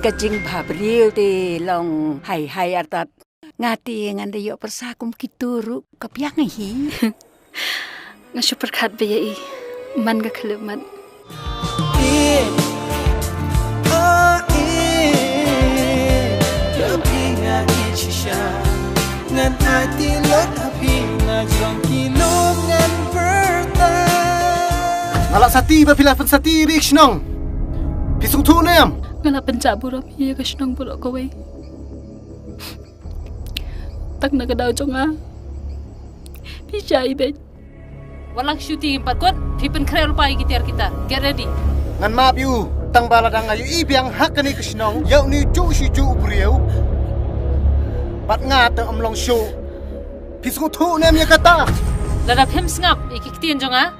kajing babril te long hai atat ngati nganda yo persakum kituru kapiang hi nga super khat be yi man ga khluman ngan hati lot api ngajong kilom ngan berta alak sati ba pilafan sati rikshnong pisung tu nem ngala pencaburam hi ka shnong bulok ko wei tak na ka daw chonga pi chai be walang shooting pat pipen krel pai gitar kita get ready ngan map yu tang baladang ayu ibiang hakani krishnong yau ni chu shi chu ubrieu bat nga ta amlong show pisung tu nem ya kata ladap hem ngap ikiktian jonga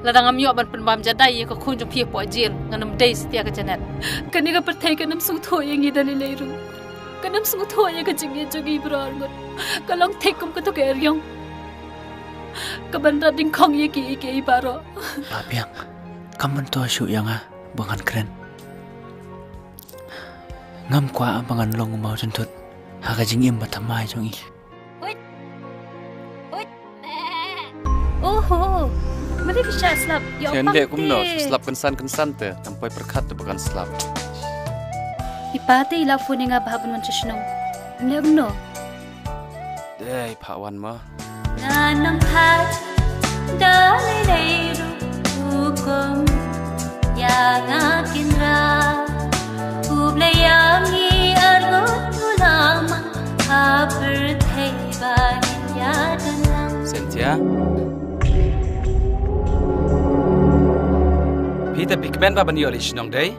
ladang am yo ban penbam jadai ko khun jong phi po jil nganam dei setia ka janet kani ka perthai kanam sung tho yang idani leiru kanam sung tho ya ka jingi jogi brar ngot kalong thekum ka to ker yong ka bandra ding khong ye ki baro apiang kaman to shu yang bangan keren ngam kwa bangan long mau jentut haga jingim batamai jong i oho mari bisa slap yo Cende kumno slap kensan te sampai perkat tu bukan slap. ipate ila phone nga babun man chishno lebno Dei pawan ma. nanam khat dale leiru hukum ya ngakinra ublayangi argo tulama haber theiba yadanam Sentia. Peter Bigman ba bani original day?